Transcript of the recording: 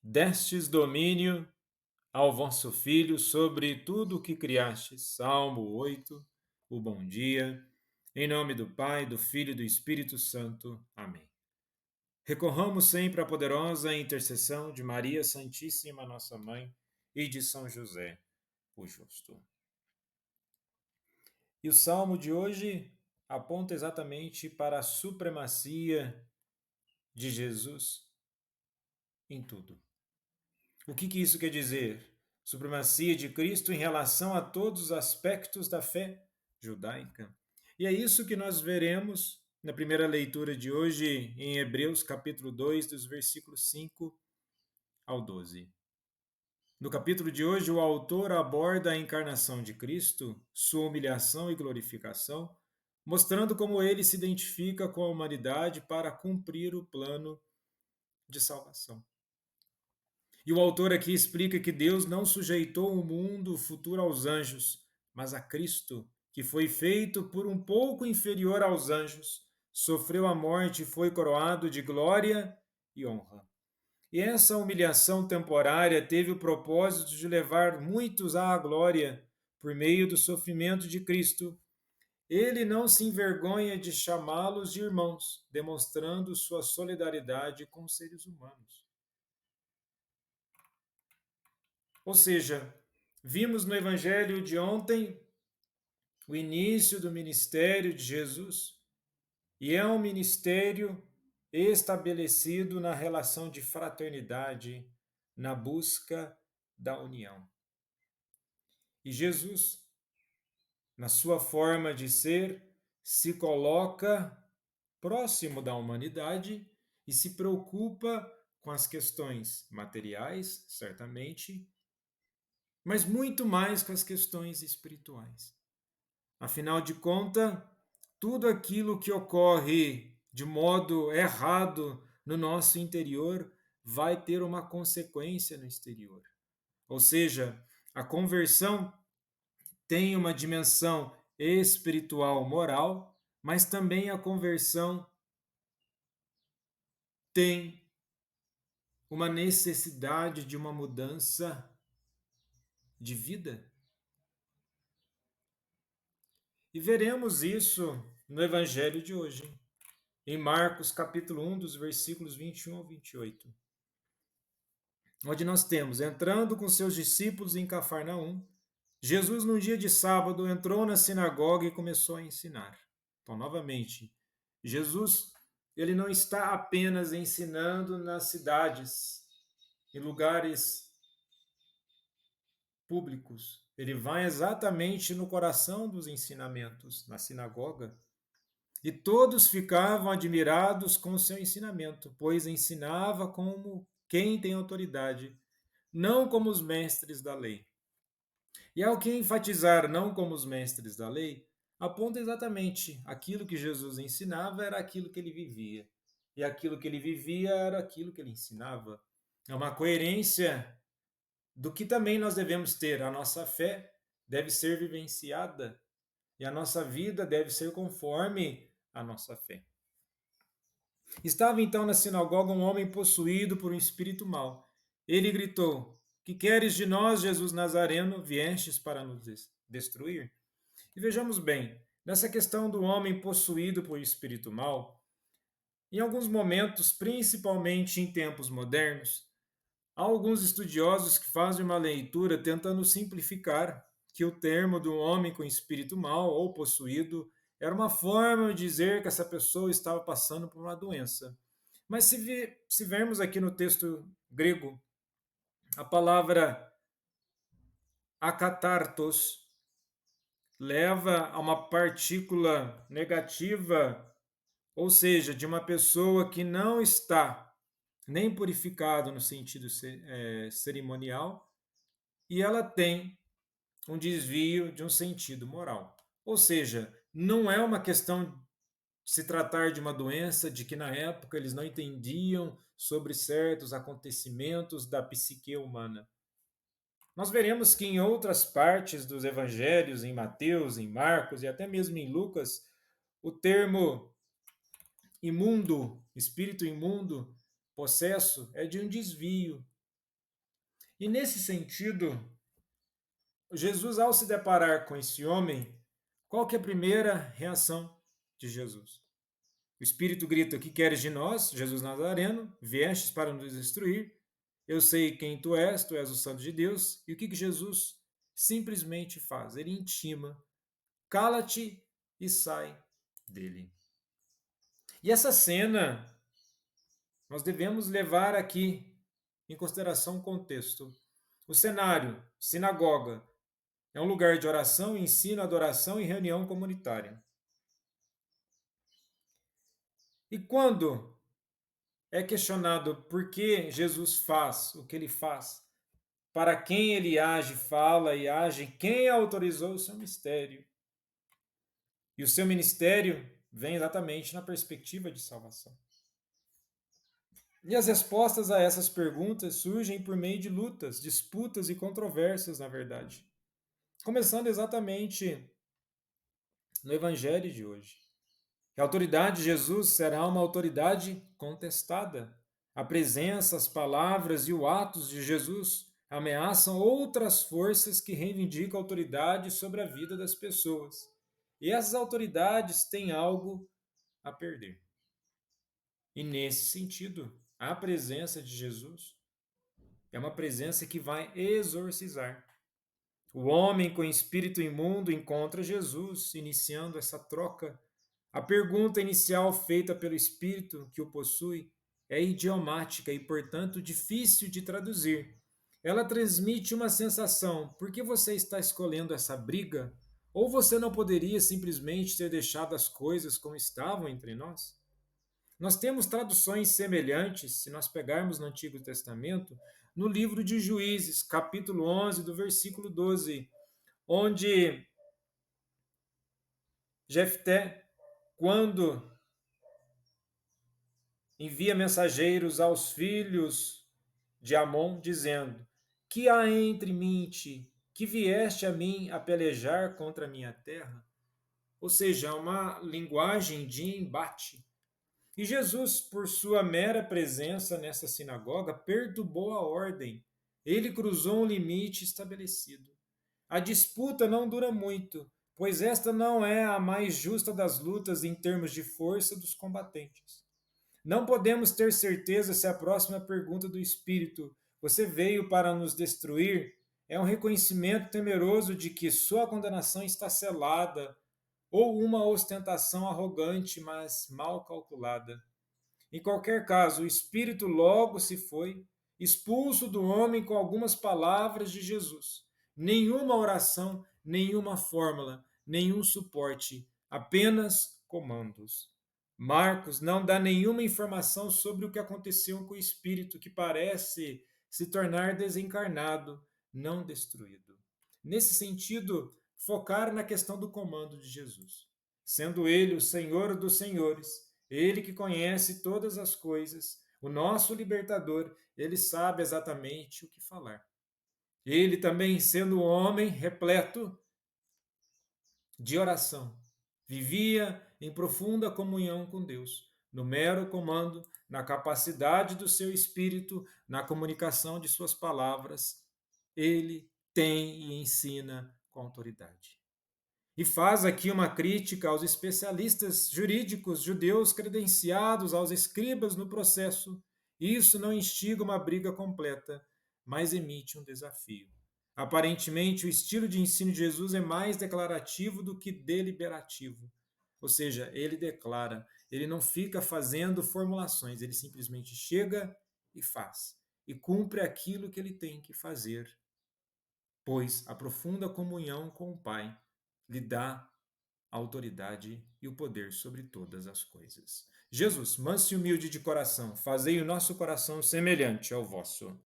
Destes domínio ao vosso Filho sobre tudo o que criastes. Salmo 8. O bom dia. Em nome do Pai, do Filho e do Espírito Santo. Amém. Recorramos sempre à poderosa intercessão de Maria Santíssima, nossa Mãe, e de São José, o Justo. E o salmo de hoje aponta exatamente para a supremacia de Jesus em tudo. O que isso quer dizer? Supremacia de Cristo em relação a todos os aspectos da fé judaica. E é isso que nós veremos na primeira leitura de hoje em Hebreus, capítulo 2, dos versículos 5 ao 12. No capítulo de hoje, o autor aborda a encarnação de Cristo, sua humilhação e glorificação, mostrando como ele se identifica com a humanidade para cumprir o plano de salvação. E o autor aqui explica que Deus não sujeitou o mundo futuro aos anjos, mas a Cristo, que foi feito por um pouco inferior aos anjos, sofreu a morte e foi coroado de glória e honra. E essa humilhação temporária teve o propósito de levar muitos à glória por meio do sofrimento de Cristo. Ele não se envergonha de chamá-los de irmãos, demonstrando sua solidariedade com os seres humanos. Ou seja, vimos no evangelho de ontem o início do ministério de Jesus, e é um ministério estabelecido na relação de fraternidade, na busca da união. E Jesus, na sua forma de ser, se coloca próximo da humanidade e se preocupa com as questões materiais, certamente, mas muito mais com as questões espirituais. Afinal de contas, tudo aquilo que ocorre de modo errado no nosso interior vai ter uma consequência no exterior. Ou seja, a conversão tem uma dimensão espiritual, moral, mas também a conversão tem uma necessidade de uma mudança de vida. E veremos isso no evangelho de hoje, em Marcos capítulo 1, dos versículos 21 ao 28, onde nós temos: entrando com seus discípulos em Cafarnaum, Jesus, num dia de sábado, entrou na sinagoga e começou a ensinar. Então, novamente, Jesus, ele não está apenas ensinando nas cidades, em lugares públicos. Ele vai exatamente no coração dos ensinamentos, na sinagoga. E todos ficavam admirados com o seu ensinamento, pois ensinava como quem tem autoridade, não como os mestres da lei. E ao que enfatizar não como os mestres da lei, aponta exatamente aquilo que Jesus ensinava era aquilo que ele vivia. E aquilo que ele vivia era aquilo que ele ensinava. É uma coerência do que também nós devemos ter. A nossa fé deve ser vivenciada e a nossa vida deve ser conforme a nossa fé. Estava então na sinagoga um homem possuído por um espírito mau. Ele gritou: Que queres de nós, Jesus Nazareno? Viestes para nos destruir? E vejamos bem, nessa questão do homem possuído por espírito mau, em alguns momentos, principalmente em tempos modernos, há alguns estudiosos que fazem uma leitura tentando simplificar que o termo do homem com espírito mau ou possuído era uma forma de dizer que essa pessoa estava passando por uma doença. Mas se vermos aqui no texto grego, a palavra akatartos leva a uma partícula negativa, ou seja, de uma pessoa que não está nem purificado no sentido cerimonial, e ela tem um desvio de um sentido moral. Ou seja, não é uma questão de se tratar de uma doença de que na época eles não entendiam sobre certos acontecimentos da psique humana. Nós veremos que em outras partes dos evangelhos, em Mateus, em Marcos e até mesmo em Lucas, o termo imundo, espírito imundo, possesso, é de um desvio, E nesse sentido, Jesus, ao se deparar com esse homem, qual que é a primeira reação de Jesus? O Espírito grita: O que queres de nós, Jesus Nazareno? Viestes para nos destruir? Eu sei quem tu és o Santo de Deus. E o que Jesus simplesmente faz? Ele intima: cala-te e sai dele. E essa cena, nós devemos levar aqui em consideração o contexto. O cenário, sinagoga, é um lugar de oração, ensino, adoração e reunião comunitária. E quando é questionado por que Jesus faz o que ele faz, para quem ele age, fala e age, quem autorizou o seu mistério. E o seu ministério vem exatamente na perspectiva de salvação. E as respostas a essas perguntas surgem por meio de lutas, disputas e controvérsias, na verdade. Começando exatamente no evangelho de hoje. A autoridade de Jesus será uma autoridade contestada. A presença, as palavras e os atos de Jesus ameaçam outras forças que reivindicam autoridade sobre a vida das pessoas. E essas autoridades têm algo a perder. E nesse sentido, a presença de Jesus é uma presença que vai exorcizar. O homem com espírito imundo encontra Jesus, iniciando essa troca. A pergunta inicial feita pelo espírito que o possui é idiomática e, portanto, difícil de traduzir. Ela transmite uma sensação: por que você está escolhendo essa briga? Ou você não poderia simplesmente ter deixado as coisas como estavam entre nós? Nós temos traduções semelhantes, se nós pegarmos no Antigo Testamento, no livro de Juízes, capítulo 11, do versículo 12, onde Jefté, quando envia mensageiros aos filhos de Amon, dizendo: Que há entre mim e ti, que vieste a mim a pelejar contra a minha terra? Ou seja, uma linguagem de embate. E Jesus, por sua mera presença nessa sinagoga, perturbou a ordem. Ele cruzou um limite estabelecido. A disputa não dura muito, pois esta não é a mais justa das lutas em termos de força dos combatentes. Não podemos ter certeza se a próxima pergunta do Espírito, você veio para nos destruir, é um reconhecimento temeroso de que sua condenação está selada, ou uma ostentação arrogante, mas mal calculada. Em qualquer caso, o espírito logo se foi, expulso do homem com algumas palavras de Jesus. Nenhuma oração, nenhuma fórmula, nenhum suporte, apenas comandos. Marcos não dá nenhuma informação sobre o que aconteceu com o espírito que parece se tornar desencarnado, não destruído. Nesse sentido, focar na questão do comando de Jesus. Sendo ele o Senhor dos senhores, ele que conhece todas as coisas, o nosso libertador, ele sabe exatamente o que falar. Ele também, sendo homem repleto de oração, vivia em profunda comunhão com Deus, no mero comando, na capacidade do seu espírito, na comunicação de suas palavras. Ele tem e ensina com autoridade. E faz aqui uma crítica aos especialistas jurídicos judeus credenciados, aos escribas no processo. Isso não instiga uma briga completa, mas emite um desafio. Aparentemente, o estilo de ensino de Jesus é mais declarativo do que deliberativo. Ou seja, ele declara, ele não fica fazendo formulações, ele simplesmente chega e faz. E cumpre aquilo que ele tem que fazer, pois a profunda comunhão com o Pai lhe dá a autoridade e o poder sobre todas as coisas. Jesus, manso e humilde de coração, fazei o nosso coração semelhante ao vosso.